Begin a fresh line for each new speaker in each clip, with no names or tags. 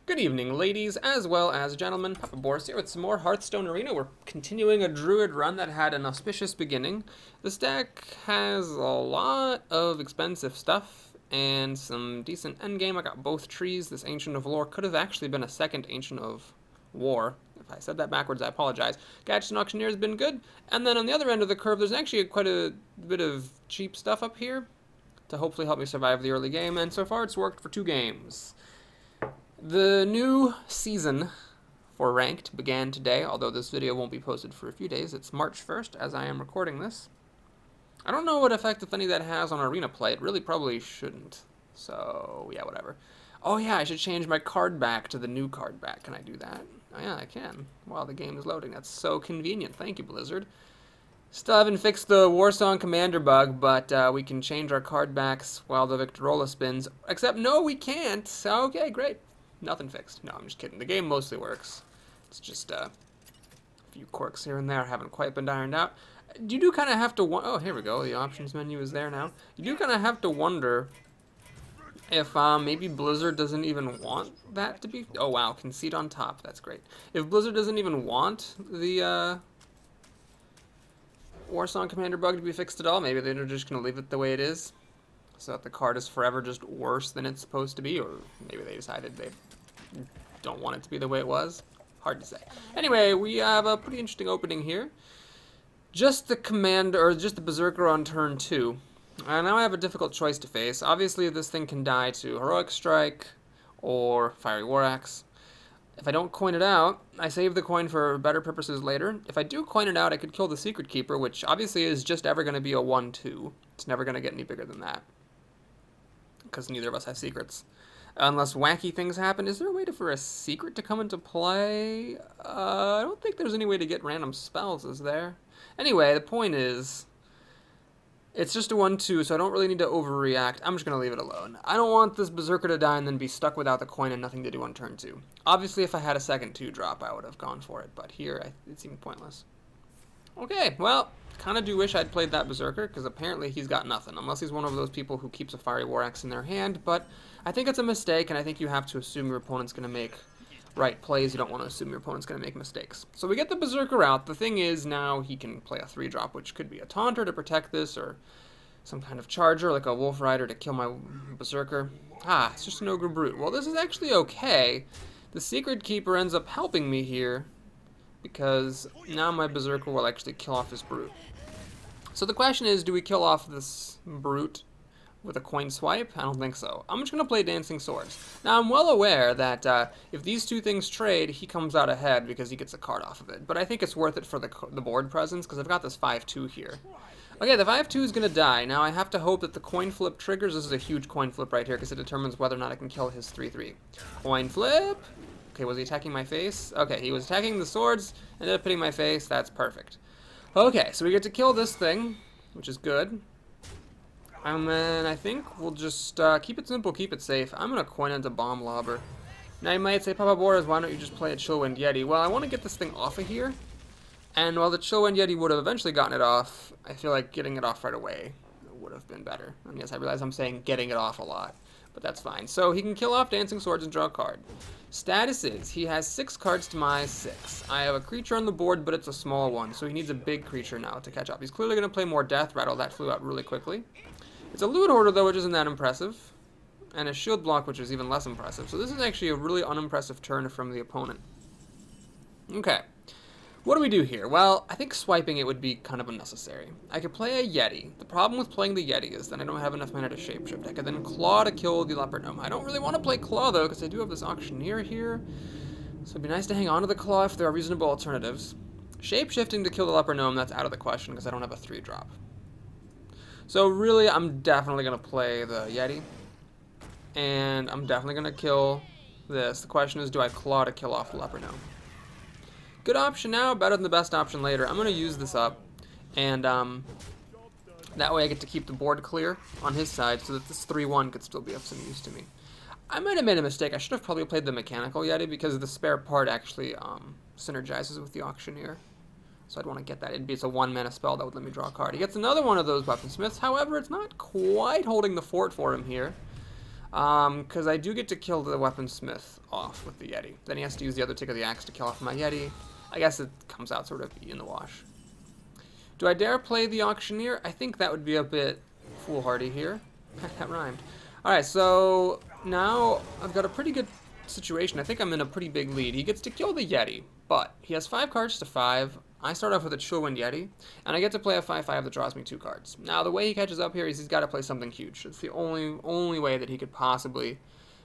Good evening, ladies, as well as gentlemen. Papa Boris here with some more Hearthstone Arena. We're continuing a Druid run that had an auspicious beginning. This deck has a lot of expensive stuff and some decent endgame. I got both trees. This Ancient of Lore could have actually been a second Ancient of War. If I said that backwards, I apologize. Gadget Auctioneer has been good. And then on the other end of the curve, there's actually quite a bit of cheap stuff up here to hopefully help me survive the early game. And so far, it's worked for 2 games. The new season for Ranked began today, although this video won't be posted for a few days. It's March 1st as I am recording this. I don't know what effect, if any, that has on Arena play. It really probably shouldn't. So, yeah, whatever. Oh, yeah, I should change my card back to the new card back. Can I do that? Oh, yeah, I can. While the game is loading. That's so convenient. Thank you, Blizzard. Still haven't fixed the Warsong Commander bug, but we can change our card backs while the Victorola spins. Except, no, we can't. Okay, great. Nothing fixed. No, I'm just kidding. The game mostly works. It's just a few quirks here and there haven't quite been ironed out. You do kind of have to... Oh, here we go. The options menu is there now. You do kind of have to wonder if maybe Blizzard doesn't even want that to be... Oh, wow. Concede on top. That's great. If Blizzard doesn't even want the Warsong Commander bug to be fixed at all, maybe they're just going to leave it the way it is, so that the card is forever just worse than it's supposed to be, or maybe they decided they don't want it to be the way it was. Hard to say. Anyway, we have a pretty interesting opening here. Just the commander, or just the Berserker on turn 2. And now I have a difficult choice to face. Obviously, this thing can die to Heroic Strike or Fiery War Axe. If I don't coin it out, I save the coin for better purposes later. If I do coin it out, I could kill the Secret Keeper, which obviously is just ever going to be a 1-2. It's never going to get any bigger than that, because neither of us have secrets. Unless wacky things happen. Is there a way for a secret to come into play? I don't think there's any way to get random spells, is there? Anyway, the point is, it's just a 1-2, so I don't really need to overreact. I'm just going to leave it alone. I don't want this Berserker to die and then be stuck without the coin and nothing to do on turn 2. Obviously, if I had a second 2-drop, I would have gone for it, but here, it seemed pointless. Okay, well, kind of do wish I'd played that Berserker, because apparently he's got nothing, unless he's one of those people who keeps a Fiery War Axe in their hand, but I think it's a mistake, and I think you have to assume your opponent's going to make right plays. You don't want to assume your opponent's going to make mistakes. So we get the Berserker out. The thing is, now he can play a 3-drop, which could be a Taunter to protect this, or some kind of Charger, like a Wolf Rider to kill my Berserker. Ah, it's just an Ogre Brute. Well, this is actually okay. The Secret Keeper ends up helping me here, because now my Berserker will actually kill off his Brute. So the question is, do we kill off this Brute with a coin swipe? I don't think so. I'm just going to play Dancing Swords. Now, I'm well aware that if these two things trade, he comes out ahead because he gets a card off of it. But I think it's worth it for the board presence, because I've got this 5-2 here. Okay, the 5-2 is going to die. Now, I have to hope that the coin flip triggers. This is a huge coin flip right here, because it determines whether or not I can kill his 3-3. Coin flip! Okay, was he attacking my face? Okay, he was attacking the swords, ended up hitting my face. That's perfect. Okay, so we get to kill this thing, which is good. And then I think we'll just keep it simple, keep it safe. I'm going to coin into Bomb Lobber. Now you might say, Papa Boris, why don't you just play a Chillwind Yeti? Well, I want to get this thing off of here. And while the Chillwind Yeti would have eventually gotten it off, I feel like getting it off right away would have been better. And yes, I realize I'm saying getting it off a lot, but that's fine. So he can kill off Dancing Swords and draw a card. Status is, he has 6 cards to my 6. I have a creature on the board, but it's a small one, so he needs a big creature now to catch up. He's clearly going to play more Death Rattle. That flew out really quickly. It's a Loot Hoarder, though, which isn't that impressive, and a Shield Block, which is even less impressive. So this is actually a really unimpressive turn from the opponent. Okay. What do we do here? Well, I think swiping it would be kind of unnecessary. I could play a Yeti. The problem with playing the Yeti is that I don't have enough mana to Shapeshift. I could then Claw to kill the Leopard Gnome. I don't really want to play Claw, though, because I do have this Auctioneer here. So it'd be nice to hang on to the Claw if there are reasonable alternatives. Shapeshifting to kill the Leopard Gnome, that's out of the question, because I don't have a 3-drop. So really, I'm definitely going to play the Yeti. And I'm definitely going to kill this. The question is, do I Claw to kill off the Leopard Gnome? Good option now, better than the best option later. I'm going to use this up, and that way I get to keep the board clear on his side, so that this 3-1 could still be of some use to me. I might have made a mistake. I should have probably played the Mechanical Yeti, because the spare part actually synergizes with the Auctioneer. So I'd want to get that. It's a 1-mana spell that would let me draw a card. He gets another one of those Weaponsmiths. However, it's not quite holding the fort for him here. Because I do get to kill the weaponsmith off with the Yeti. Then he has to use the other tick of the axe to kill off my Yeti. I guess it comes out sort of in the wash. Do I dare play the auctioneer? I think that would be a bit foolhardy here. That rhymed. Alright, so now I've got a pretty good situation. I think I'm in a pretty big lead. He gets to kill the Yeti, but he has 5 cards to 5. I start off with a Chillwind Yeti, and I get to play a 5/5 that draws me 2 cards. Now, the way he catches up here is he's got to play something huge. It's the only way that he could possibly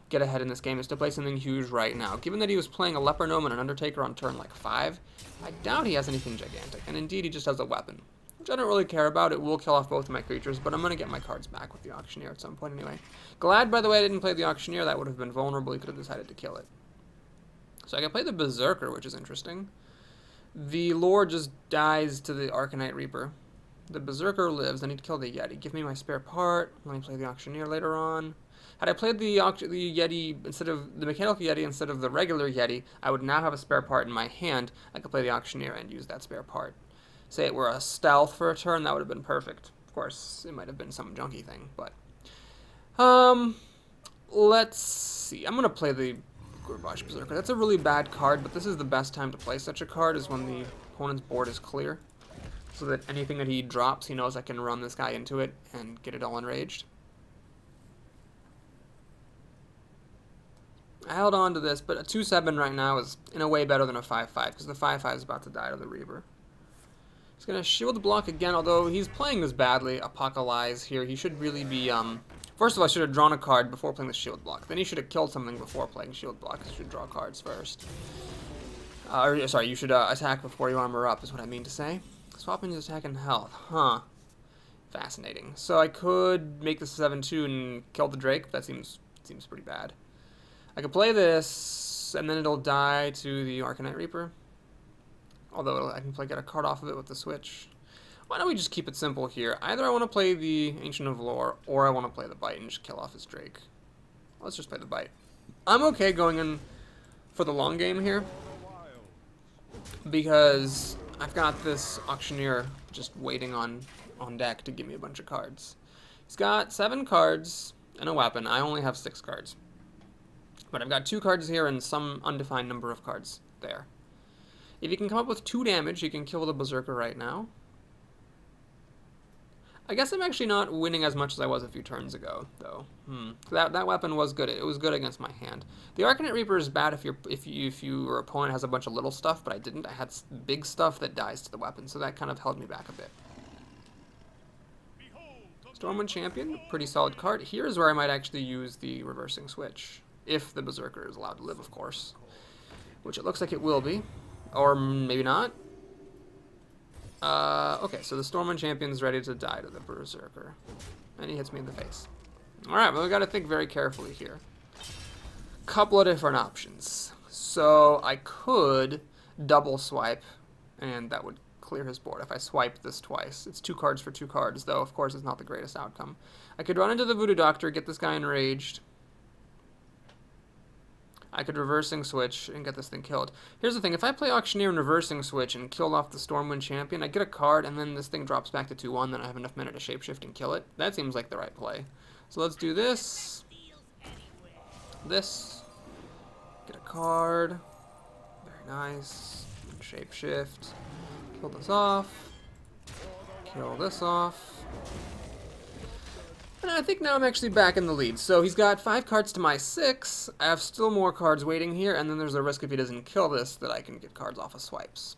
get ahead in this game is to play something huge right now. Given that he was playing a Leper Gnome and an Undertaker on turn like 5, I doubt he has anything gigantic, and indeed he just has a weapon, which I don't really care about. It will kill off both of my creatures, but I'm going to get my cards back with the Auctioneer at some point anyway. Glad, by the way, I didn't play the Auctioneer. That would have been vulnerable. He could have decided to kill it. So I can play the Berserker, which is interesting. The Lord just dies to the Arcanite Reaper. The Berserker lives. I need to kill the Yeti. Give me my spare part. Let me play the Auctioneer later on. Had I played the Yeti instead of the Mechanical Yeti instead of the regular Yeti, I would now have a spare part in my hand. I could play the Auctioneer and use that spare part. Say it were a stealth for a turn, that would have been perfect. Of course, it might have been some junky thing, but... let's see. I'm going to play the Gurbash Berserker. That's a really bad card, but this is the best time to play such a card, is when the opponent's board is clear. So that anything that he drops, he knows I can run this guy into it and get it all enraged. I held on to this, but a 2/7 right now is in a way better than a 5/5, because the 5/5 is about to die to the Reaver. He's going to shield block again, although he's playing this badly. Apocalypse here. He should really be, first of all, I should have drawn a card before playing the shield block. Then he should have killed something before playing shield block. You should draw cards first. Sorry, you should attack before you armor up, is what I mean to say. Swapping his attack and health. Huh. Fascinating. So I could make this a 7/2 and kill the Drake. That seems pretty bad. I could play this, and then it'll die to the Arcanite Reaper. Although I can get a card off of it with the switch. Why don't we just keep it simple here? Either I want to play the Ancient of Lore, or I want to play the Bite and just kill off his Drake. Let's just play the Bite. I'm okay going in for the long game here, because I've got this Auctioneer just waiting on deck to give me a bunch of cards. He's got 7 cards and a weapon. I only have 6 cards. But I've got 2 cards here and some undefined number of cards there. If he can come up with 2 damage, he can kill the Berserker right now. I guess I'm actually not winning as much as I was a few turns ago, though. That weapon was good. It was good against my hand. The Arcanite Reaper is bad if your opponent has a bunch of little stuff, but I didn't. I had big stuff that dies to the weapon, so that kind of held me back a bit. Stormwind Champion, pretty solid card. Here's where I might actually use the Reversing Switch, if the Berserker is allowed to live, of course, which it looks like it will be. Or maybe not. Okay, so the Stormwind Champion's ready to die to the Berserker. And he hits me in the face. Alright, well, we gotta think very carefully here. Couple of different options. So I could double swipe, and that would clear his board if I swipe this twice. It's 2 cards for 2 cards, though of course it's not the greatest outcome. I could run into the Voodoo Doctor, get this guy enraged. I could Reversing Switch and get this thing killed. Here's the thing, if I play Auctioneer and Reversing Switch and kill off the Stormwind Champion, I get a card and then this thing drops back to 2/1, then I have enough mana to shapeshift and kill it. That seems like the right play. So let's do this. This. Get a card. Very nice. Shapeshift. Kill this off. Kill this off. And I think now I'm actually back in the lead. So he's got 5 cards to my 6. I have still more cards waiting here, and then there's a risk if he doesn't kill this that I can get cards off of swipes.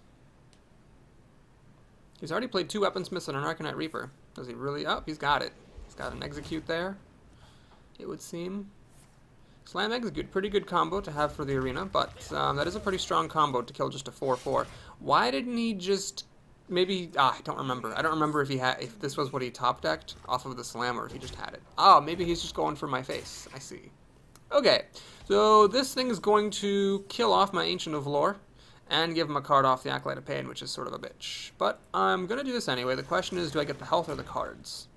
He's already played 2 Weaponsmiths and an Arcanite Reaper. Does he really? Oh, he's got it. He's got an Execute there, it would seem. Slam Execute, pretty good combo to have for the arena, but that is a pretty strong combo to kill just a 4/4. Why didn't he just... Maybe, I don't remember. I don't remember if this was what he top decked off of the slam or if he just had it. Oh, maybe he's just going for my face. I see. Okay, so this thing is going to kill off my Ancient of Lore and give him a card off the Acolyte of Pain, which is sort of a bitch. But I'm going to do this anyway. The question is, do I get the health or the cards?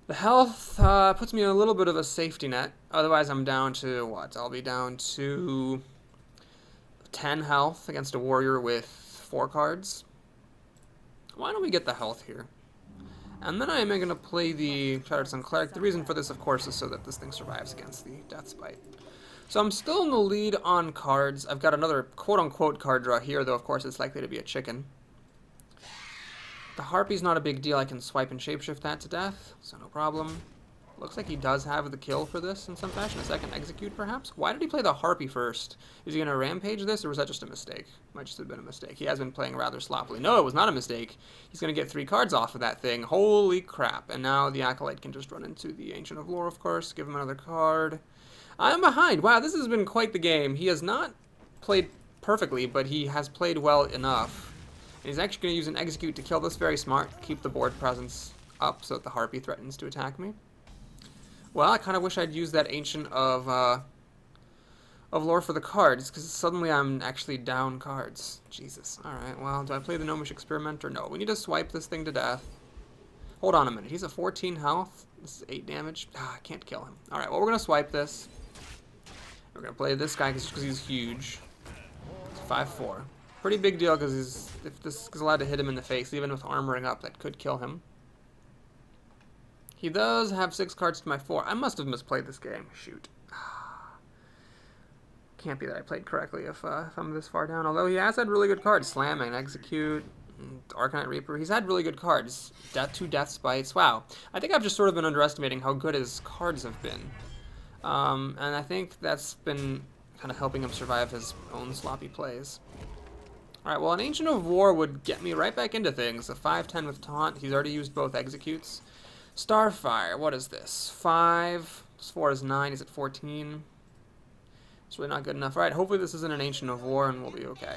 The health puts me in a little bit of a safety net. Otherwise, I'm down to, what? I'll be down to 10 health against a warrior with 4 cards. Why don't we get the health here? And then I am going to play the Shattered Sun Cleric. The reason for this, of course, is so that this thing survives against the Death Spite. So I'm still in the lead on cards. I've got another quote-unquote card draw here, though of course it's likely to be a chicken. The Harpy's not a big deal. I can swipe and shapeshift that to death, so no problem. Looks like he does have the kill for this in some fashion. A second execute, perhaps? Why did he play the Harpy first? Is he going to rampage this, or was that just a mistake? Might just have been a mistake. He has been playing rather sloppily. No, it was not a mistake. He's going to get 3 cards off of that thing. Holy crap. And now the Acolyte can just run into the Ancient of Lore, of course. Give him another card. I'm behind. Wow, this has been quite the game. He has not played perfectly, but he has played well enough. And he's actually going to use an execute to kill this. Very smart. Keep the board presence up so that the Harpy threatens to attack me. Well, I kind of wish I'd used that Ancient of Lore for the cards, because suddenly I'm actually down cards. Jesus. Alright, well, do I play the Gnomish Experimenter? No. We need to swipe this thing to death. Hold on a minute. He's at 14 health. This is 8 damage. Ah, I can't kill him. Alright, well, we're going to swipe this. We're going to play this guy because he's huge. It's 5-4. Pretty big deal, because if this is allowed to hit him in the face, even with armoring up, that could kill him. He does have 6 cards to my 4. I must have misplayed this game. Shoot. Can't be that I played correctly if I'm this far down. Although he has had really good cards. Slamming, Execute, Arcanite Reaper. He's had really good cards. 2 Death Spites. Wow. I think I've just sort of been underestimating how good his cards have been. And I think that's been kind of helping him survive his own sloppy plays. Alright, well, an Ancient of War would get me right back into things. A 5-10 with Taunt. He's already used both Executes. Starfire, what is this? 5, 4 is 9, he's at 14. It's really not good enough. Alright, hopefully this isn't an Ancient of War and we'll be okay.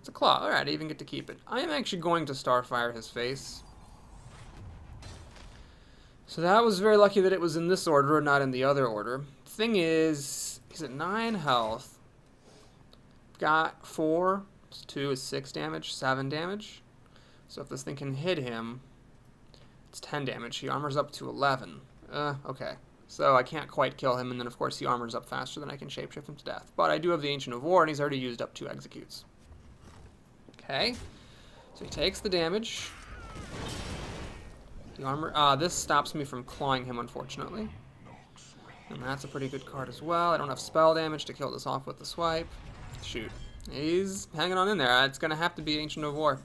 It's a Claw, alright, I even get to keep it. I am actually going to Starfire his face. So that was very lucky that it was in this order and not in the other order. Thing is, he's at 9 health. Got 4, 2 is 6 damage, 7 damage. So if this thing can hit him, it's 10 damage. He armors up to 11. Okay. So I can't quite kill him, and then of course he armors up faster than I can shapeshift him to death. But I do have the Ancient of War, and he's already used up 2 executes. Okay. So he takes the damage. The armor... this stops me from clawing him, unfortunately. And that's a pretty good card as well. I don't have spell damage to kill this off with the swipe. Shoot. He's hanging on in there. It's going to have to be Ancient of War.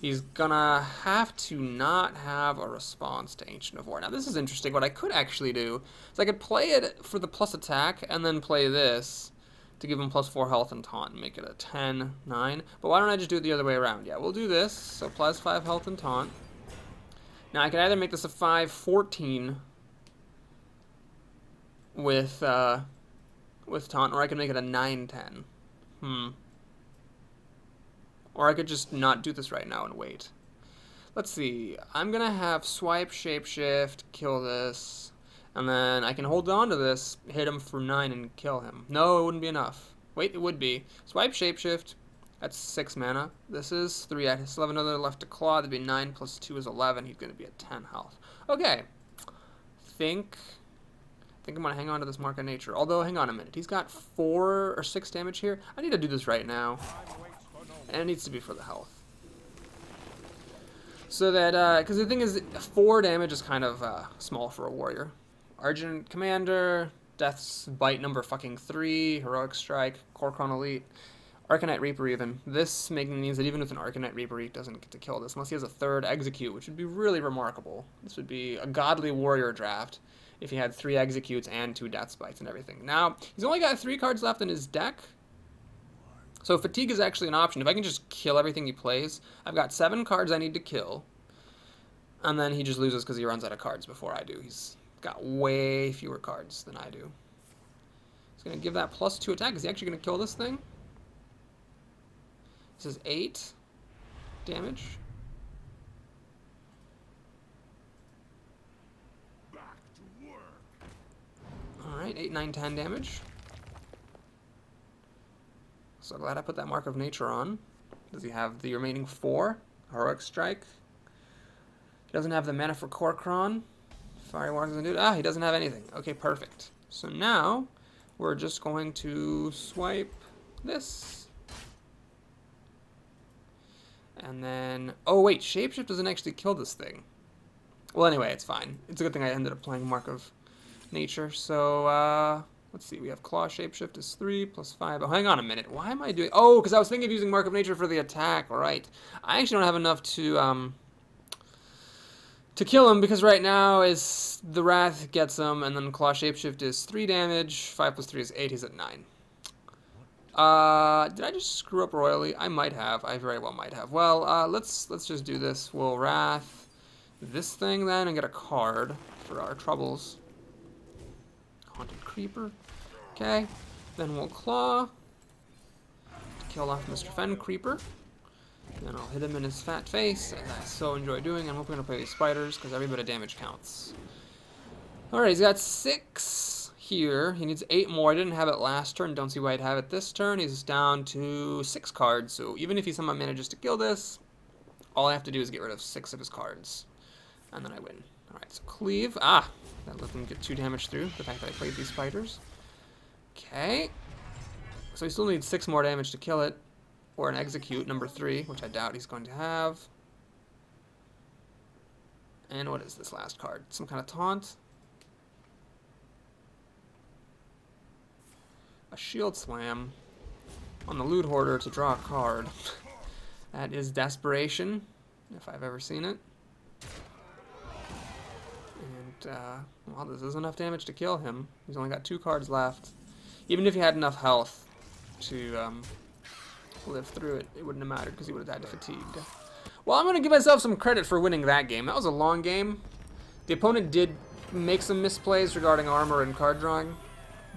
He's gonna have to not have a response to Ancient of War. Now this is interesting. What I could actually do is I could play it for the plus attack and then play this to give him plus 4 health and taunt and make it a 10-9. But why don't I just do it the other way around? Yeah, we'll do this. So plus 5 health and taunt. Now I can either make this a 5-14 with taunt, or I can make it a 9-10. Or I could just not do this right now and wait. Let's see. I'm going to have swipe, shapeshift, kill this. And then I can hold on to this, hit him for 9 and kill him. No, it wouldn't be enough. Wait, it would be. Swipe, shapeshift. That's 6 mana. This is 3. I still have another left to claw. That'd be 9 plus 2 is 11. He's going to be at 10 health. Okay. I think I'm going to hang on to this Mark of Nature. Although, hang on a minute. He's got 4 or 6 damage here. I need to do this right now. And it needs to be for the health. So that, because the thing is, 4 damage is kind of small for a warrior. Argent Commander, Death's Bite number fucking 3, Heroic Strike, Kor'kron Elite, Arcanite Reaper even. This means that even with an Arcanite Reaper, he doesn't get to kill this unless he has a 3rd Execute, which would be really remarkable. This would be a godly warrior draft if he had 3 Executes and 2 Death Spites and everything. Now, he's only got 3 cards left in his deck. So Fatigue is actually an option. If I can just kill everything he plays, I've got 7 cards I need to kill. And then he just loses because he runs out of cards before I do. He's got way fewer cards than I do. He's going to give that plus 2 attack. Is he actually going to kill this thing? This is 8 damage. Alright, 8, 9, 10 damage. So glad I put that Mark of Nature on. Does he have the remaining 4? Heroic Strike. He doesn't have the mana for Kor'kron. Fiery War doesn't do it. Ah, he doesn't have anything. Okay, perfect. So now, we're just going to swipe this. And then... Oh, wait, Shapeshift doesn't actually kill this thing. Well, anyway, it's fine. It's a good thing I ended up playing Mark of Nature. So, let's see. We have Claw Shapeshift is 3 plus 5. Oh, hang on a minute. Why am I doing... Oh, because I was thinking of using Mark of Nature for the attack. All right. I actually don't have enough to kill him, because right now is the Wrath gets him, and then Claw Shapeshift is 3 damage. 5 plus 3 is 8. He's at 9. Did I just screw up royally? I might have. I very well might have. Well, let's just do this. We'll Wrath this thing then and get a card for our troubles. Haunted Creeper. Okay. Then we'll Claw to kill off Mr. Fen Creeper. Then I'll hit him in his fat face, as I so enjoy doing. I'm hoping to play these spiders, because every bit of damage counts. Alright, he's got 6 here. He needs 8 more. I didn't have it last turn. Don't see why I'd have it this turn. He's down to 6 cards, so even if he somehow manages to kill this, all I have to do is get rid of 6 of his cards. And then I win. Alright, so Cleave. Ah! That let him get 2 damage through, the fact that I played these spiders. Okay. So he still needs 6 more damage to kill it. Or an Execute, number 3, which I doubt he's going to have. And what is this last card? Some kind of taunt? A Shield Slam on the Loot Hoarder to draw a card. That is desperation, if I've ever seen it. And, well, this is enough damage to kill him. He's only got 2 cards left. Even if he had enough health to, live through it, it wouldn't have mattered because he would have died to fatigue. Well, I'm going to give myself some credit for winning that game. That was a long game. The opponent did make some misplays regarding armor and card drawing,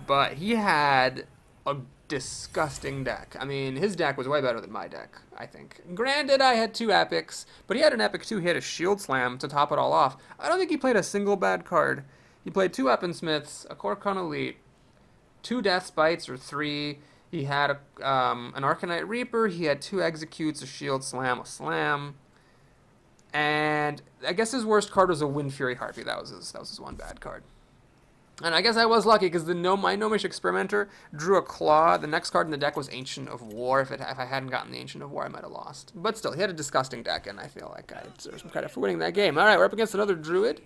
but he had a disgusting deck. I mean, his deck was way better than my deck, I think. Granted, I had 2 epics, but he had an epic too. He had a Shield Slam to top it all off. I don't think he played a single bad card. He played 2 Weaponsmiths, a Kor'kron Elite, 2 Death Spites, or 3. He had an Arcanite Reaper, he had 2 Executes, a Shield Slam, a Slam, and I guess his worst card was a Wind Fury Harpy. That was his one bad card. And I guess I was lucky, because my Gnomish Experimenter drew a Claw. The next card in the deck was Ancient of War. If I hadn't gotten the Ancient of War, I might have lost. But still, he had a disgusting deck, and I feel like I deserve some credit for winning that game. Alright, we're up against another Druid.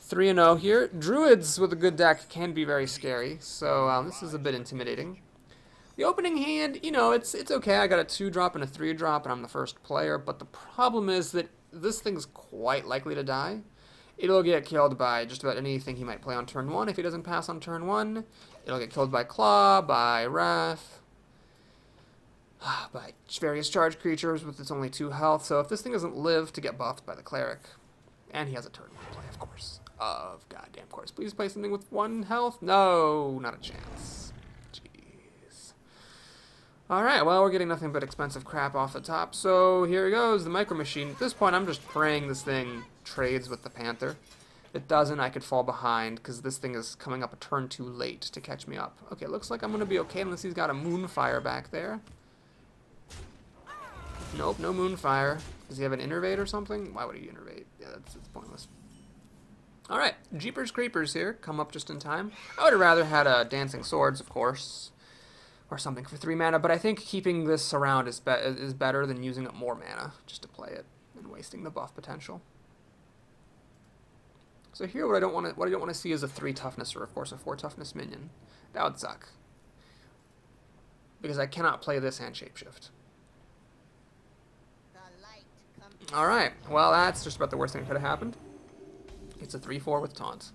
3-0 here. Druids with a good deck can be very scary, so this is a bit intimidating. The opening hand, you know, it's okay. I got a 2-drop and a 3-drop, and I'm the first player, but the problem is that this thing's quite likely to die. It'll get killed by just about anything he might play on turn 1 if he doesn't pass on turn 1. It'll get killed by Claw, by Wrath, by various charged creatures with its only 2 health. So if this thing doesn't live to get buffed by the Cleric, and he has a turn 1 play, of course. Of goddamn course. Please play something with 1 health. No, not a chance. Alright, well, we're getting nothing but expensive crap off the top, so here goes, the Micro Machine. At this point, I'm just praying this thing trades with the Panther. If it doesn't, I could fall behind, because this thing is coming up a turn too late to catch me up. Okay, looks like I'm going to be okay, unless he's got a Moonfire back there. Nope, no Moonfire. Does he have an Innervate or something? Why would he Innervate? Yeah, that's pointless. Alright, Jeepers Creepers here, come up just in time. I would have rather had a Dancing Swords, of course, or something for 3 mana, but I think keeping this around is better than using up more mana just to play it and wasting the buff potential. So here, what I don't want to see is a 3 toughness or, of course, a 4 toughness minion. That would suck, because I cannot play this and Shapeshift. Alright, well, that's just about the worst thing that could have happened. It's a 3/4 with taunt.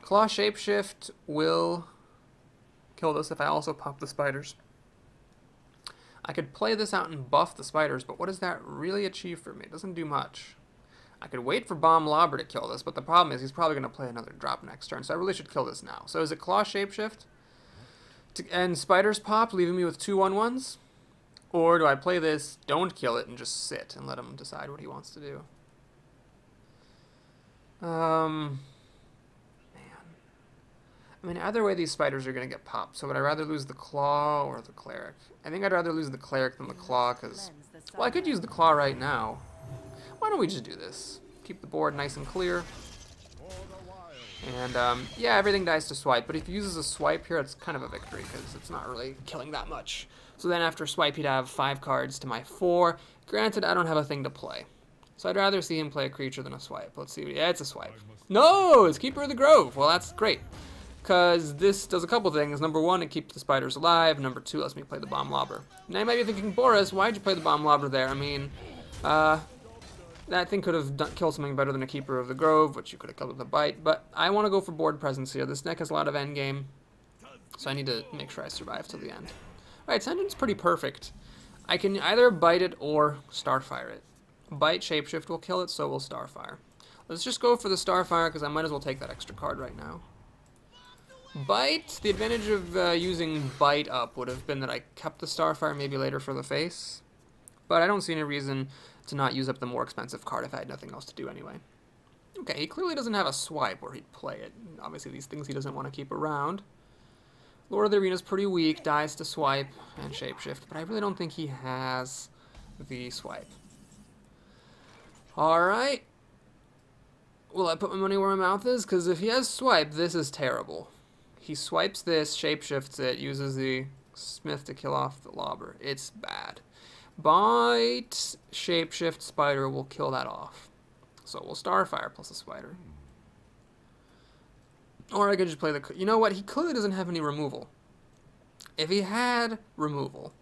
Claw Shapeshift will kill this if I also pop the spiders. I could play this out and buff the spiders, but what does that really achieve for me? It doesn't do much. I could wait for Bomb Lobber to kill this, but the problem is he's probably going to play another drop next turn, so I really should kill this now. So is it Claw Shapeshift and spiders pop, leaving me with 2 1/1s? Or do I play this, don't kill it, and just sit and let him decide what he wants to do? I mean, either way, these spiders are going to get popped. So would I rather lose the Claw or the Cleric? I think I'd rather lose the Cleric than the Claw, because, well, I could use the Claw right now. Why don't we just do this? Keep the board nice and clear. And, yeah, everything dies to swipe. But if he uses a swipe here, it's kind of a victory, because it's not really killing that much. So then after swipe, he'd have 5 cards to my 4. Granted, I don't have a thing to play. So I'd rather see him play a creature than a swipe. Let's see. Yeah, it's a swipe. No, it's Keeper of the Grove. Well, that's great. Because this does a couple things. Number one, it keeps the spiders alive. Number two, lets me play the Bomb Lobber. Now you might be thinking, Boris, why'd you play the Bomb Lobber there? I mean, that thing could have killed something better than a Keeper of the Grove, which you could have killed with a bite. But I want to go for board presence here. This deck has a lot of endgame, so I need to make sure I survive till the end. Alright, Ascension's pretty perfect. I can either bite it or Starfire it. Bite, Shapeshift will kill it, so will Starfire. Let's just go for the Starfire, because I might as well take that extra card right now. Bite, the advantage of using Bite up would have been that I kept the Starfire maybe later for the face. But I don't see any reason to not use up the more expensive card if I had nothing else to do anyway. Okay, he clearly doesn't have a swipe where he'd play it. Obviously these things he doesn't want to keep around. Lord of the Arena's pretty weak, dies to swipe and shapeshift, but I really don't think he has the swipe. Alright. Will I put my money where my mouth is? Because if he has swipe, this is terrible. He swipes this, shapeshifts it, uses the smith to kill off the lobber. It's bad. Bite, shapeshift, spider will kill that off. So we'll Starfire plus a spider. Or I could just play the... You know what? He clearly doesn't have any removal. If he had removal,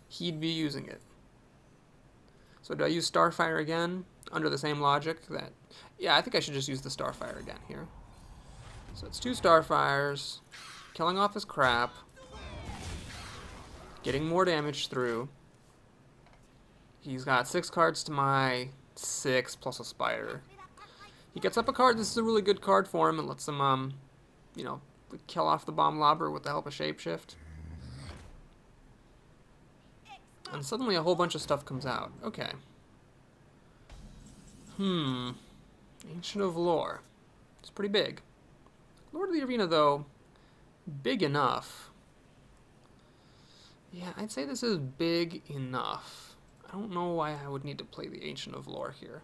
he'd be using it. So do I use Starfire again? Under the same logic that... Yeah, I think I should just use the Starfire again here. So it's 2 Starfires, killing off his crap, getting more damage through. He's got 6 cards to my 6 plus a spider. He gets up a card. This is a really good card for him. It lets him, you know, kill off the Bomb Lobber with the help of Shapeshift. And suddenly a whole bunch of stuff comes out. Okay. Ancient of Lore. It's pretty big. Lord of the Arena, though, big enough. Yeah, I'd say this is big enough. I don't know why I would need to play the Ancient of Lore here.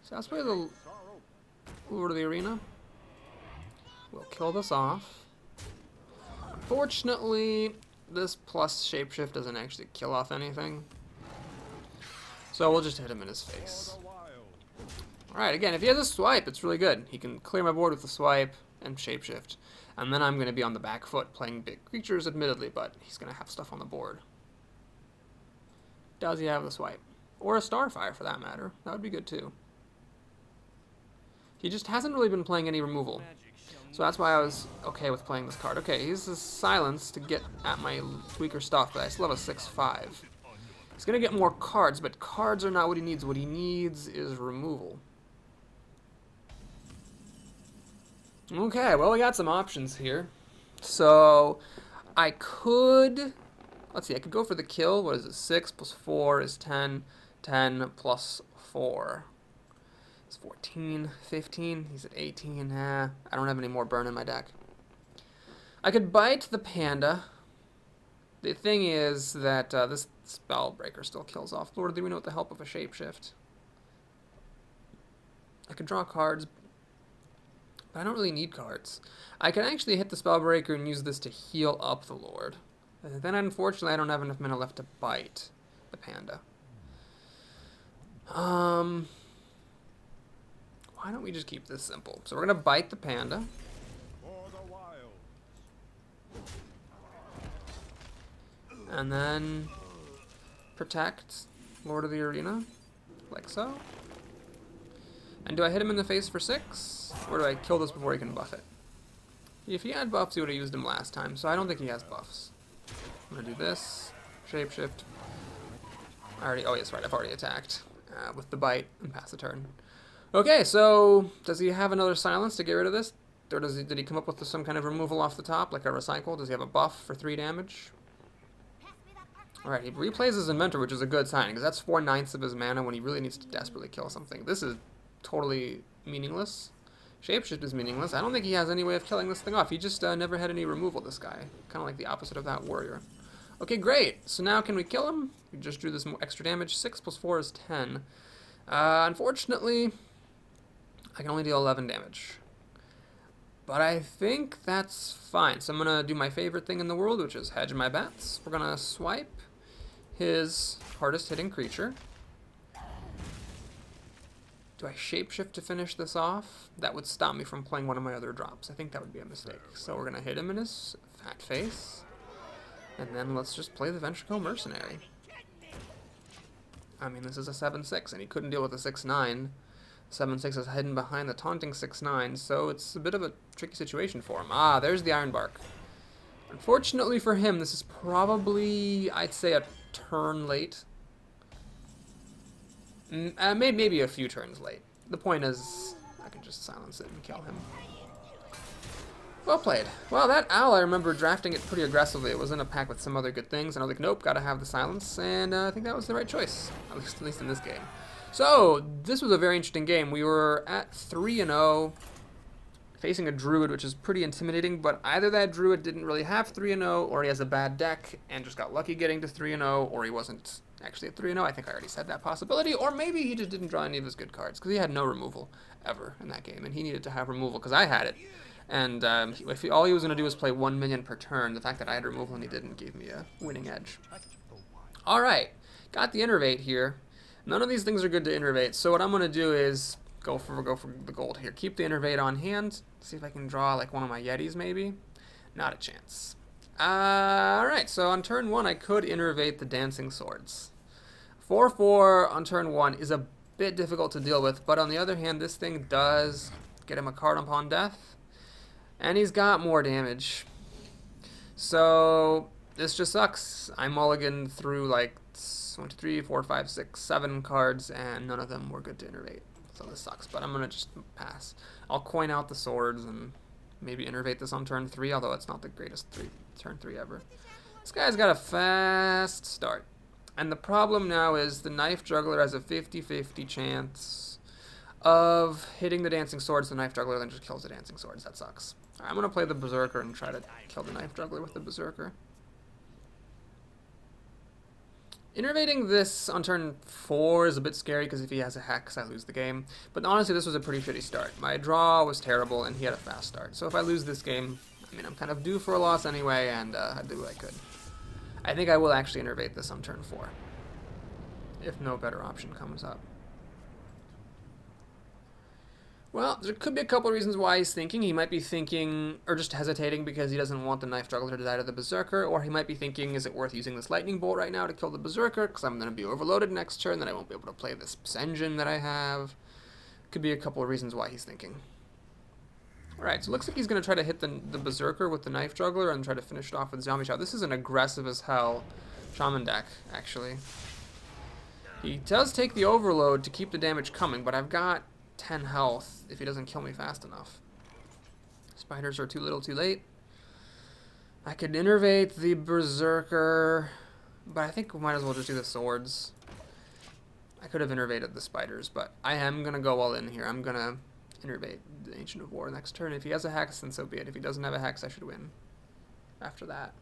So let's play the Lord of the Arena. We'll kill this off. Unfortunately, this plus Shapeshift doesn't actually kill off anything. So we'll just hit him in his face. Alright, again, if he has a swipe, it's really good. He can clear my board with the swipe and Shapeshift. And then I'm going to be on the back foot playing big creatures, admittedly, but he's going to have stuff on the board. Does he have the swipe? Or a Starfire, for that matter. That would be good, too. He just hasn't really been playing any removal. So that's why I was okay with playing this card. Okay, he uses Silence to get at my weaker stuff, but I still have a 6/5. He's going to get more cards, but cards are not what he needs. What he needs is removal. Okay, well, we got some options here. So, I could... Let's see, I could go for the kill. What is it? 6 plus 4 is 10. 10 plus 4 is 14. 15. He's at 18. I don't have any more burn in my deck. I could bite the panda. The thing is that this Spellbreaker still kills off Lord of the Arena with the help of a Shapeshift. I could draw cards, but I don't really need cards. I can actually hit the Spellbreaker and use this to heal up the Lord. And then, unfortunately, I don't have enough mana left to bite the panda. Why don't we just keep this simple? So we're going to bite the panda. And then protect Lord of the Arena, like so. And do I hit him in the face for 6? Or do I kill this before he can buff it? If he had buffs, he would have used them last time, so I don't think he has buffs. I'm gonna do this, Shapeshift. Oh yes, right, I've already attacked with the bite and pass the turn. Okay, so does he have another Silence to get rid of this? Or did he come up with some kind of removal off the top, like a Recycle? Does he have a buff for 3 damage? Alright, he replays his Inventor, which is a good sign, because that's 4/9 of his mana when he really needs to desperately kill something. This is totally meaningless. Shapeshift is meaningless. I don't think he has any way of killing this thing off. He just never had any removal, this guy. Kind of like the opposite of that warrior. Okay, great. So now can we kill him? We just drew this more extra damage. 6 plus 4 is 10. Unfortunately, I can only deal 11 damage. But I think that's fine. So I'm going to do my favorite thing in the world, which is hedge my bets. We're going to swipe his hardest hitting creature. Do I shapeshift to finish this off? That would stop me from playing one of my other drops. I think that would be a mistake. So we're going to hit him in his fat face. And then let's just play the Ventricle Mercenary. I mean, this is a 7-6, and he couldn't deal with a 6-9. 7-6 is hidden behind the taunting 6-9, so it's a bit of a tricky situation for him. Ah, there's the Iron Bark. Unfortunately for him, this is probably, I'd say, a turn late. Maybe a few turns late. The point is, I can just silence it and kill him. Well played. Well, that owl, I remember drafting it pretty aggressively. It was in a pack with some other good things, and I was like, nope, gotta have the silence, and I think that was the right choice, at least in this game. So, this was a very interesting game. We were at 3-0, facing a Druid, which is pretty intimidating, but either that Druid didn't really have 3-0, or he has a bad deck, and just got lucky getting to 3-0, or he wasn't actually at 3-0. I think I already said that possibility, or maybe he just didn't draw any of his good cards, because he had no removal ever in that game, and he needed to have removal, because I had it. And if all he was going to do was play 1 minion per turn, the fact that I had removal and he didn't gave me a winning edge. Alright, got the Innervate here. None of these things are good to Innervate, so what I'm going to do is go for the gold here. Keep the Innervate on hand, see if I can draw like one of my Yetis maybe. Not a chance. Alright, so on turn 1 I could Innervate the Dancing Swords. 4-4 on turn 1 is a bit difficult to deal with, but on the other hand this thing does get him a card upon death. And he's got more damage. So this just sucks. I mulligan through like 1, 2, 3, 4, 5, 6, 7 cards, and none of them were good to Innervate. So this sucks, but I'm going to just pass. I'll coin out the swords and maybe Innervate this on turn 3, although it's not the greatest turn 3 ever. This guy's got a fast start. And the problem now is the Knife Juggler has a 50-50 chance of hitting the Dancing Swords. The Knife Juggler then just kills the Dancing Swords. That sucks. I'm going to play the Berserker and try to kill the Knife Juggler with the Berserker. Innervating this on turn 4 is a bit scary because if he has a Hex, I lose the game. But honestly, this was a pretty shitty start. My draw was terrible and he had a fast start. So if I lose this game, I mean, I'm kind of due for a loss anyway, and I did what I could. I think I will actually Innervate this on turn 4, if no better option comes up. Well, there could be a couple of reasons why he's thinking. He might be thinking, or just hesitating because he doesn't want the Knife Juggler to die to the Berserker, or he might be thinking, is it worth using this Lightning Bolt right now to kill the Berserker, because I'm going to be overloaded next turn, then I won't be able to play this engine that I have. Could be a couple of reasons why he's thinking. Alright, so it looks like he's going to try to hit the Berserker with the Knife Juggler and try to finish it off with Zombie Chow. This is an aggressive as hell Shaman deck, actually. He does take the Overload to keep the damage coming, but I've got 10 health if he doesn't kill me fast enough. Spiders are too little too late. I could Innervate the Berserker, but I think we might as well just do the swords. I could have Innervated the spiders, but I am going to go all in here. I'm going to Innervate the Ancient of War next turn. If he has a Hex, then so be it. If he doesn't have a Hex, I should win after that.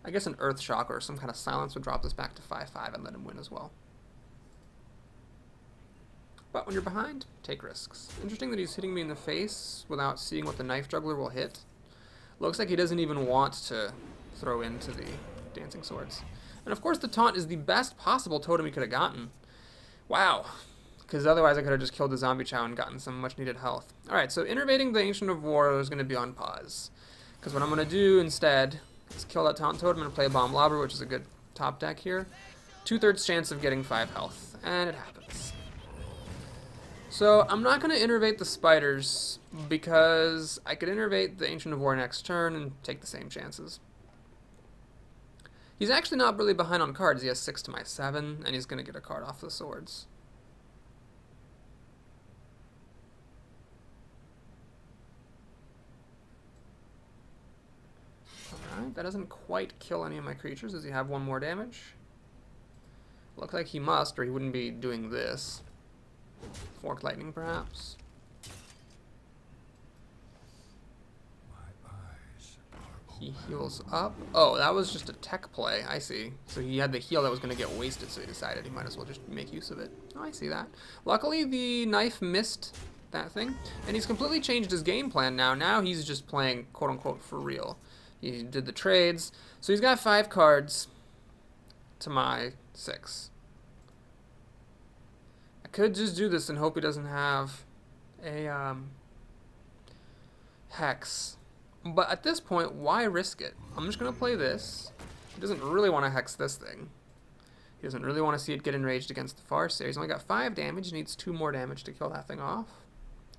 I guess an Earth Shock or some kind of silence would drop this back to 5-5 and let him win as well. But when you're behind, take risks. Interesting that he's hitting me in the face without seeing what the Knife Juggler will hit. Looks like he doesn't even want to throw into the Dancing Swords. And of course the taunt is the best possible totem he could have gotten. Wow. Because otherwise I could have just killed the Zombie Chow and gotten some much needed health. Alright, so Innervating the Ancient of War is going to be on pause. Because what I'm going to do instead is kill that taunt totem and play a Bomb Lobber, which is a good top deck here. 2/3 chance of getting 5 health. And it happens. So I'm not going to Innervate the spiders because I could Innervate the Ancient of War next turn and take the same chances. He's actually not really behind on cards. He has 6 to my 7, and he's going to get a card off the swords. Alright, that doesn't quite kill any of my creatures. Does he have 1 more damage? Looks like he must, or he wouldn't be doing this. Forked Lightning, perhaps. He heals up. Oh, that was just a tech play. I see. So he had the heal that was going to get wasted, so he decided he might as well just make use of it. Oh, I see that. Luckily, the knife missed that thing, and he's completely changed his game plan now. Now he's just playing, quote-unquote, for real. He did the trades. So he's got 5 cards to my 6. I could just do this and hope he doesn't have a hex. But at this point, why risk it? I'm just going to play this. He doesn't really want to hex this thing. He doesn't really want to see it get enraged against the Farseer. He's only got 5 damage, needs 2 more damage to kill that thing off.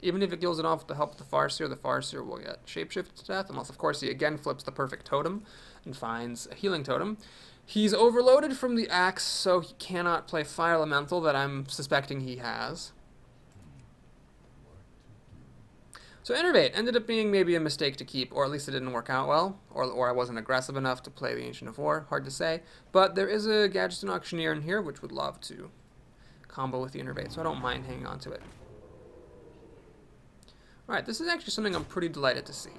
Even if it kills it off with the help of the Farseer will get shapeshifted to death, unless of course he again flips the perfect totem and finds a healing totem. He's overloaded from the axe, so he cannot play Fire Elemental that I'm suspecting he has. So Innervate ended up being maybe a mistake to keep, or at least it didn't work out well, or I wasn't aggressive enough to play the Ancient of War, hard to say. But there is a Gadgetzan Auctioneer in here, which would love to combo with the Innervate, so I don't mind hanging on to it. Alright, this is actually something I'm pretty delighted to see.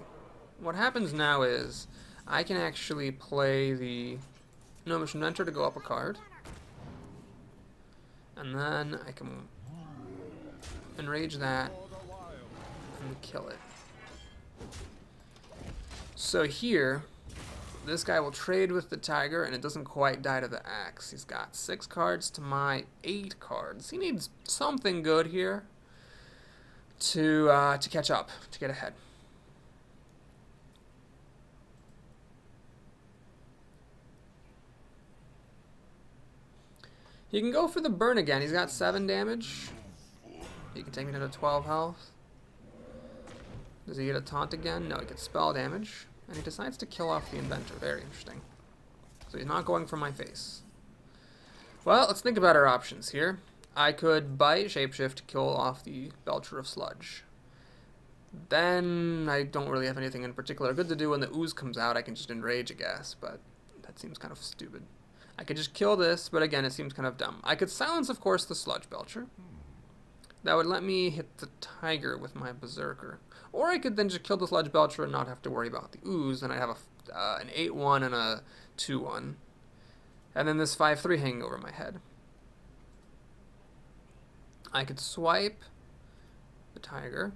What happens now is, I can actually play the Gnomish Inventor to go up a card, and then I can enrage that and kill it. So here, this guy will trade with the tiger, and it doesn't quite die to the axe. He's got 6 cards to my 8 cards. He needs something good here to catch up, to get ahead. He can go for the burn again. He's got 7 damage. He can take me down to 12 health. Does he get a taunt again? No, he gets spell damage. And he decides to kill off the Inventor. Very interesting. So he's not going for my face. Well, let's think about our options here. I could bite, shapeshift, kill off the Belcher of Sludge. Then I don't really have anything in particular good to do. When the ooze comes out, I can just enrage, I guess, but that seems kind of stupid. I could just kill this, but again, it seems kind of dumb. I could silence, of course, the Sludge Belcher. That would let me hit the tiger with my Berserker. Or I could then just kill the Sludge Belcher and not have to worry about the ooze, and I have an 8-1 and a 2-1. And then this 5-3 hanging over my head. I could swipe the tiger.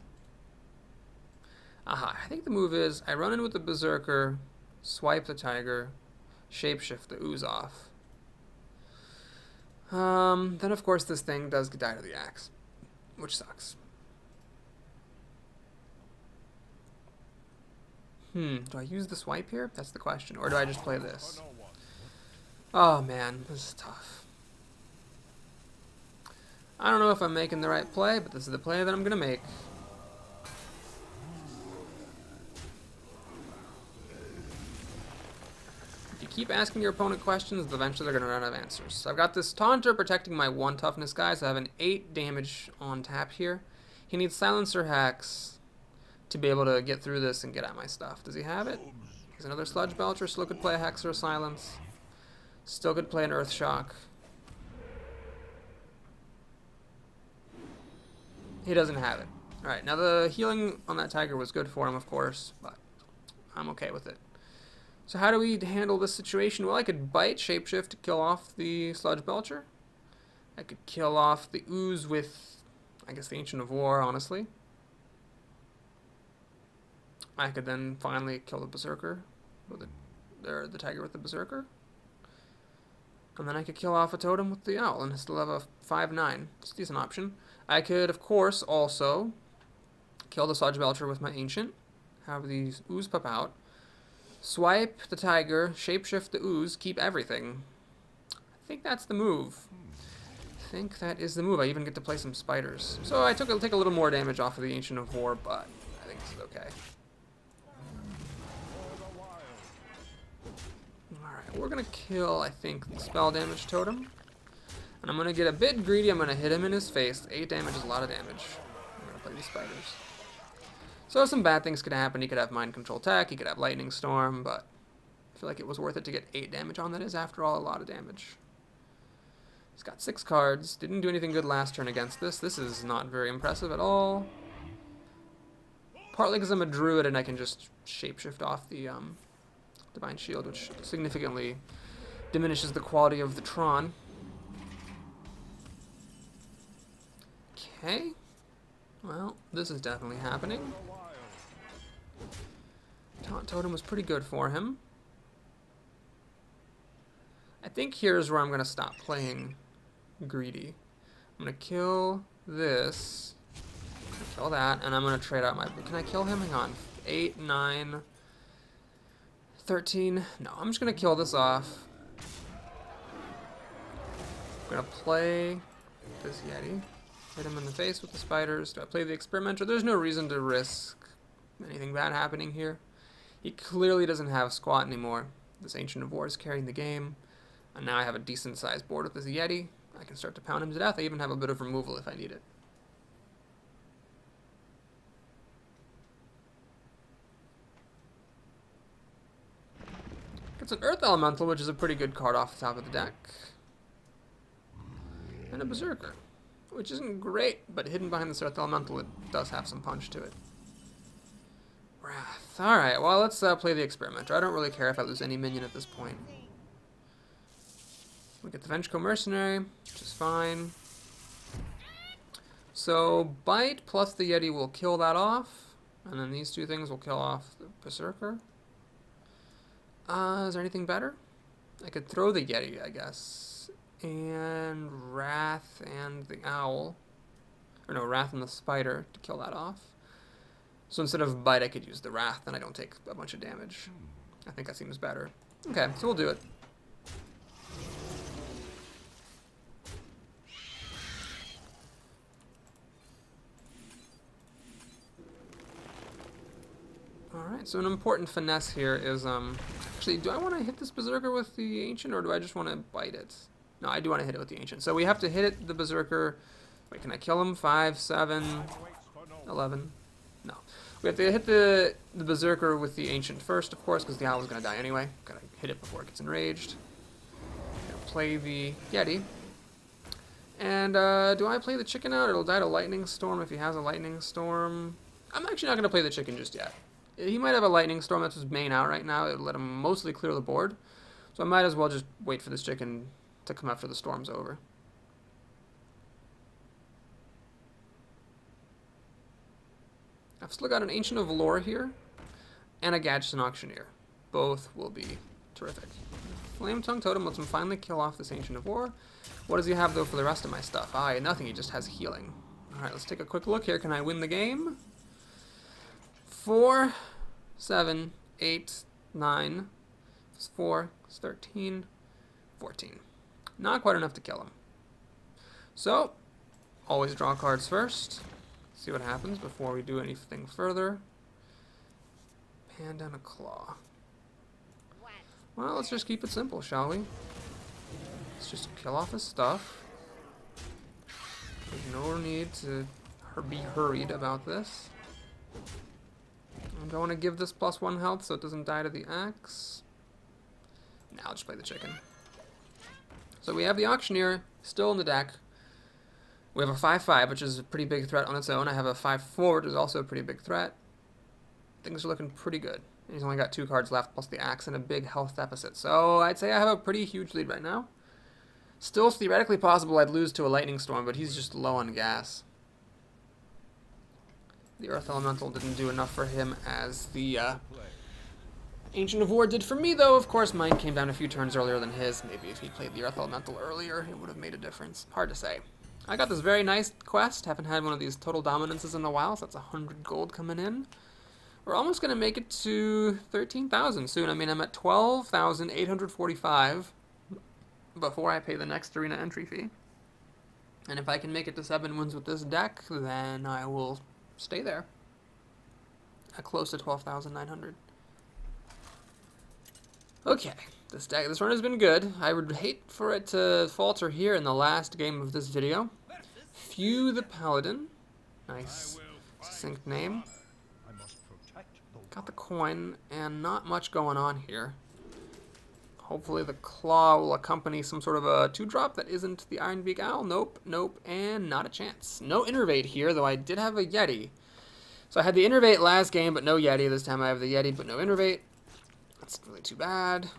Aha, I think the move is I run in with the Berserker, swipe the tiger, shapeshift the ooze off. Then of course this thing does die to the axe, which sucks. Do I use the swipe here? That's the question. Or do I just play this? Oh man, this is tough. I don't know if I'm making the right play, but this is the play that I'm gonna make. If you keep asking your opponent questions, eventually they're gonna run out of answers. So I've got this Taunter protecting my 1 toughness guy, so I have an 8 damage on tap here. He needs Silencer Hacks to be able to get through this and get at my stuff. Does he have it? He's another Sludge Belcher, still could play a Hex or a Silence. Still could play an Earth Shock. He doesn't have it. Alright, now the healing on that tiger was good for him, of course, but I'm okay with it. So how do we handle this situation? Well, I could bite, shapeshift to kill off the Sludge Belcher. I could kill off the ooze with, I guess, the Ancient of War, honestly. I could then finally kill the Berserker, with the tiger with the Berserker. And then I could kill off a totem with the owl and still have a 5-9. It's a decent option. I could, of course, also kill the Sludge Belcher with my Ancient, have these ooze pop out, swipe the tiger, shapeshift the ooze, keep everything. I think that's the move. I think that is the move. I even get to play some spiders. So I take a little more damage off of the Ancient of War, but I think this is okay. Alright, we're going to kill, I think, the spell damage totem. And I'm going to get a bit greedy. I'm going to hit him in his face. 8 damage is a lot of damage. I'm going to play these spiders. So some bad things could happen. He could have Mind Control Tech. He could have Lightning Storm. But I feel like it was worth it to get 8 damage on. That is, after all, a lot of damage. He's got 6 cards. Didn't do anything good last turn against this. This is not very impressive at all. Partly because I'm a druid and I can just shapeshift off the Divine Shield, which significantly diminishes the quality of the Tron. Okay, well, this is definitely happening. Taunt Totem was pretty good for him. I think here's where I'm going to stop playing greedy. I'm gonna kill this. Kill that, and I'm gonna trade out my... Can I kill him? Hang on. 8, 9, 13. No, I'm just gonna kill this off. I'm gonna play this Yeti. Hit him in the face with the spiders. Do I play the experimenter? There's no reason to risk anything bad happening here. He clearly doesn't have squat anymore. This Ancient of War is carrying the game. And now I have a decent sized board with this Yeti. I can start to pound him to death. I even have a bit of removal if I need it. It's an Earth Elemental, which is a pretty good card off the top of the deck. And a Berserker, which isn't great, but hidden behind this Earth Elemental, it does have some punch to it. Wrath. Alright, well, let's play the Experimenter. I don't really care if I lose any minion at this point. We get the Vengeful Mercenary, which is fine. So, Bite plus the Yeti will kill that off. And then these two things will kill off the Berserker. Is there anything better? I could throw the Yeti, I guess. And Wrath and the Owl. Or no, Wrath and the Spider to kill that off. So instead of Bite, I could use the Wrath, and I don't take a bunch of damage. I think that seems better. Okay, so we'll do it. Alright, so an important finesse here is, actually, do I want to hit this Berserker with the Ancient, or do I just want to bite it? No, I do want to hit it with the Ancient. So we have to hit it, the Berserker. Wait, can I kill him? 5, 7, 11. No. We have to hit the Berserker with the Ancient first, of course, because the Owl is going to die anyway. Gotta hit it before it gets enraged. Play the Yeti. And, do I play the chicken out? It'll die to Lightning Storm if he has a Lightning Storm. I'm actually not going to play the chicken just yet. He might have a Lightning Storm, that's his main out right now. It'll let him mostly clear the board. So I might as well just wait for this chicken to come after the storm's over. I've still got an Ancient of Lore here, and a Gadgetzan Auctioneer. Both will be terrific. Flame Tongue Totem lets him finally kill off this Ancient of War. What does he have, though, for the rest of my stuff? Ah, nothing, he just has healing. Alright, let's take a quick look here. Can I win the game? 4, 7, 8, 9, 4, 13, 14. Not quite enough to kill him. So, always draw cards first. See what happens before we do anything further. Hand and a claw. Well, let's just keep it simple, shall we? Let's just kill off his stuff. There's no need to be hurried about this. I don't want to give this +1 health so it doesn't die to the axe. Now I'll just play the chicken. So we have the Auctioneer still in the deck. We have a 5/5, which is a pretty big threat on its own. I have a 5/4, which is also a pretty big threat. Things are looking pretty good. And he's only got 2 cards left, plus the axe and a big health deficit. So I'd say I have a pretty huge lead right now. Still theoretically possible I'd lose to a Lightning Storm, but he's just low on gas. The Earth Elemental didn't do enough for him as the Ancient of War did for me, though. Of course, mine came down a few turns earlier than his. Maybe if he played the Earth Elemental earlier, it would have made a difference. Hard to say. I got this very nice quest. Haven't had one of these total dominances in a while, so that's 100 gold coming in. We're almost going to make it to 13,000 soon. I mean, I'm at 12,845 before I pay the next arena entry fee. And if I can make it to 7 wins with this deck, then I will stay there. At close to 12,900. Okay, this run has been good. I would hate for it to falter here in the last game of this video. Few the Paladin. Nice, succinct name. Got the coin, and not much going on here. Hopefully the claw will accompany some sort of a 2-drop that isn't the Ironbeak Owl. Nope, nope, and not a chance. No Innervate here, though I did have a Yeti. So I had the Innervate last game, but no Yeti. This time I have the Yeti, but no Innervate. That's really too bad.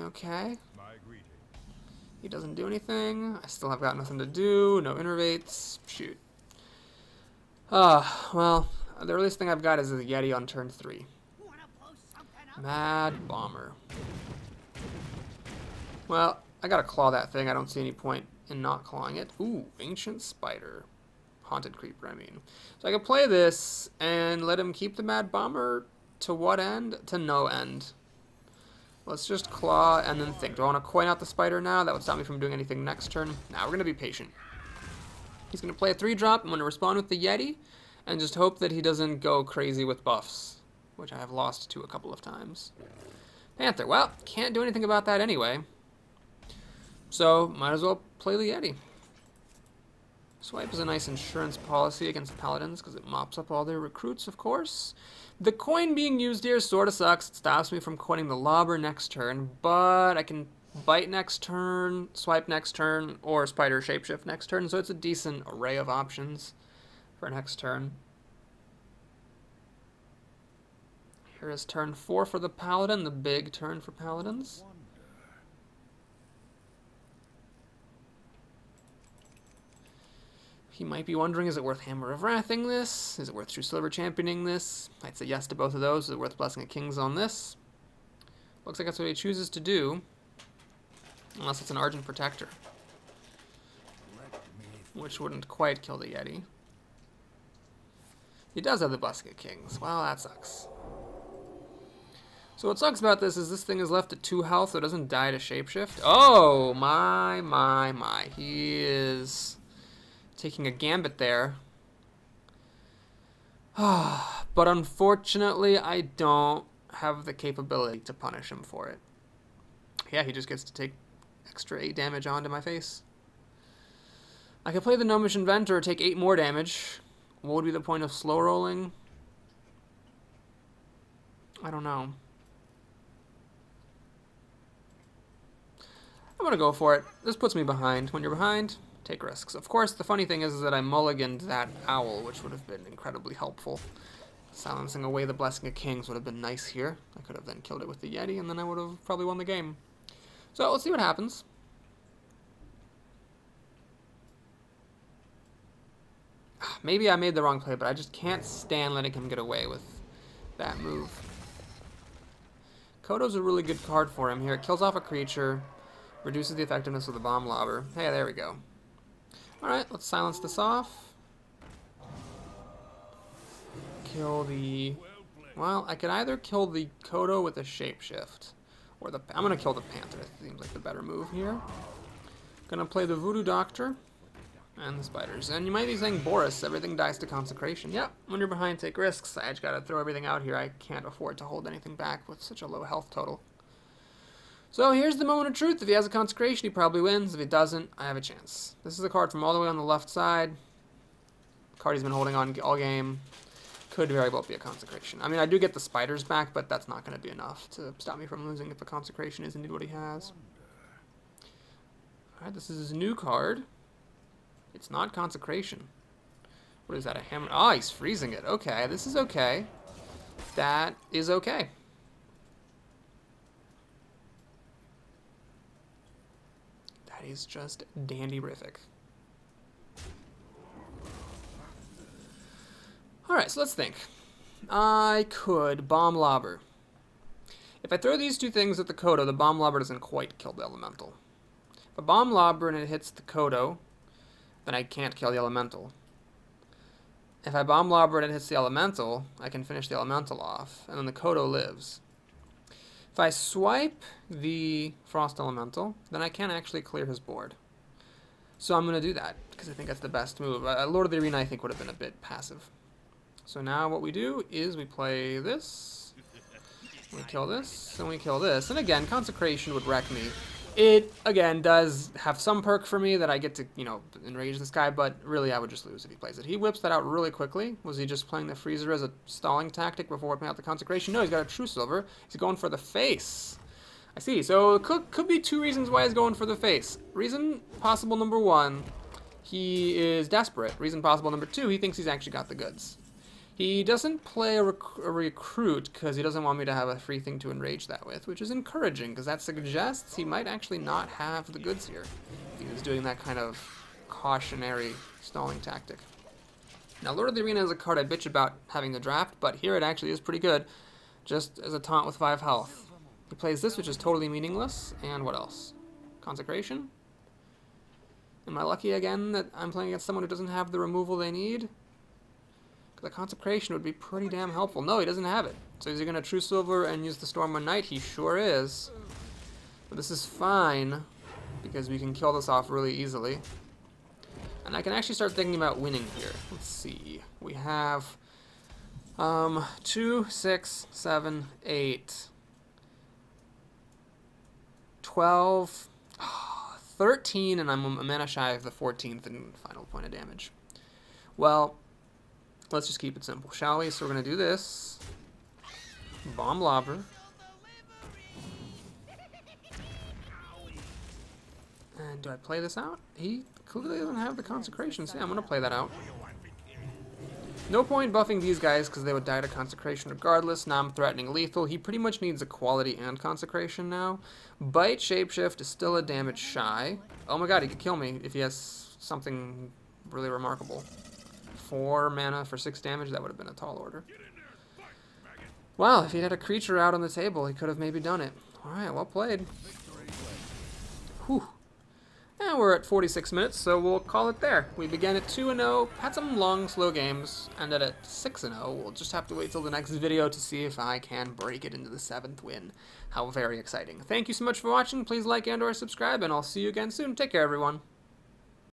Okay. He doesn't do anything. I still have got nothing to do. No Innervates. Shoot. Well, the earliest thing I've got is the Yeti on turn 3. Mad Bomber. Well, I gotta claw that thing. I don't see any point in not clawing it. Ooh, Ancient Spider. Haunted Creeper, I mean. So I can play this and let him keep the Mad Bomber to what end? To no end. Let's just claw and then think. Do I want to coin out the spider now? That would stop me from doing anything next turn. Now we're going to be patient. He's going to play a 3-drop. I'm going to respond with the Yeti and just hope that he doesn't go crazy with buffs, which I have lost to a couple of times. Panther. Well, can't do anything about that anyway. So, might as well play the Yeti. Swipe is a nice insurance policy against paladins because it mops up all their recruits, of course. The coin being used here sort of sucks. It stops me from coining the lobber next turn, but I can bite next turn, swipe next turn, or spider shapeshift next turn, so it's a decent array of options for next turn. Here is turn 4 for the paladin, the big turn for paladins. He might be wondering, is it worth Hammer of Wrathing this? Is it worth True Silver championing this? I'd say yes to both of those. Is it worth Blessing of Kings on this? Looks like that's what he chooses to do. Unless it's an Argent Protector. Which wouldn't quite kill the Yeti. He does have the Blessing of Kings. Well, that sucks. So what sucks about this thing is left at 2 health, so it doesn't die to Shapeshift. Oh, my. He is taking a gambit there. But unfortunately, I don't have the capability to punish him for it. Yeah, he just gets to take extra 8 damage onto my face. I could play the Gnomish Inventor, take 8 more damage. What would be the point of slow rolling? I don't know. I'm gonna go for it. This puts me behind. When you're behind, take risks. Of course, the funny thing is that I mulliganed that owl, which would have been incredibly helpful. Silencing away the Blessing of Kings would have been nice here. I could have then killed it with the Yeti, and then I would have probably won the game. So, let's see what happens. Maybe I made the wrong play, but I just can't stand letting him get away with that move. Kodo's a really good card for him here. It kills off a creature, reduces the effectiveness of the Bomb Lobber. Hey, there we go. Alright, let's silence this off. Kill the... Well, I could either kill the Kodo with a Shapeshift, or the... I'm going to kill the Panther. It seems like the better move here. Gonna play the Voodoo Doctor and the Spiders. And you might be saying, Boris, everything dies to Consecration. Yep, when you're behind, take risks. I just gotta throw everything out here. I can't afford to hold anything back with such a low health total. So here's the moment of truth. If he has a Consecration, he probably wins. If he doesn't, I have a chance. This is a card from all the way on the left side. Card he's been holding on all game. Could very well be a Consecration. I mean, I do get the Spiders back, but that's not going to be enough to stop me from losing if the Consecration is indeed what he has. Alright, this is his new card. It's not Consecration. What is that, a hammer? Ah, he's freezing it. Okay, this is okay. That is okay. That is just dandy-rific. Alright, so let's think. I could Bomb Lobber. If I throw these two things at the Kodo, the Bomb Lobber doesn't quite kill the Elemental. If I Bomb Lobber and it hits the Kodo, then I can't kill the Elemental. If I Bomb Lobber and it hits the Elemental, I can finish the Elemental off, and then the Kodo lives. If I swipe the Frost Elemental, then I can actually clear his board. So I'm going to do that, because I think that's the best move. Lord of the Arena, I think, would have been a bit passive. So now what we do is we play this, we kill this, and we kill this. And again, Consecration would wreck me. It, again, does have some perk for me that I get to, you know, enrage this guy, but really I would just lose if he plays it. He whips that out really quickly. Was he just playing the Freezer as a stalling tactic before whipping out the Consecration? No, he's got a True Silver. He's going for the face. I see. So it could be two reasons why he's going for the face. Reason possible number 1, he is desperate. Reason possible number 2, he thinks he's actually got the goods. He doesn't play a recruit because he doesn't want me to have a free thing to enrage that with, which is encouraging because that suggests he might actually not have the goods here. He was doing that kind of cautionary stalling tactic. Now, Lord of the Arena is a card I bitch about having the draft, but here it actually is pretty good, just as a taunt with 5 health. He plays this, which is totally meaningless, and what else? Consecration? Am I lucky again that I'm playing against someone who doesn't have the removal they need? The Consecration would be pretty damn helpful. No, he doesn't have it. So is he going to True Silver and use the Stormwind Knight? He sure is. But this is fine, because we can kill this off really easily. And I can actually start thinking about winning here. Let's see. We have 2, 6, 7, 8, 12, 13, and I'm a mana shy of the 14th and final point of damage. Well, let's just keep it simple, shall we? So we're going to do this. Bomb Lobber. And do I play this out? He clearly doesn't have the Consecration, so yeah, I'm going to play that out. No point buffing these guys because they would die to Consecration regardless. Now I'm threatening lethal. He pretty much needs Equality and Consecration now. Bite, Shapeshift is still a damage shy. Oh my god, he could kill me if he has something really remarkable. 4 mana for 6 damage, that would have been a tall order. Wow, if he had a creature out on the table, he could have maybe done it. Alright, well played. Whew. And we're at 46 minutes, so we'll call it there. We began at 2-0, had some long, slow games, ended at 6-0. We'll just have to wait till the next video to see if I can break it into the 7th win. How very exciting. Thank you so much for watching. Please like and/or subscribe, and I'll see you again soon. Take care, everyone.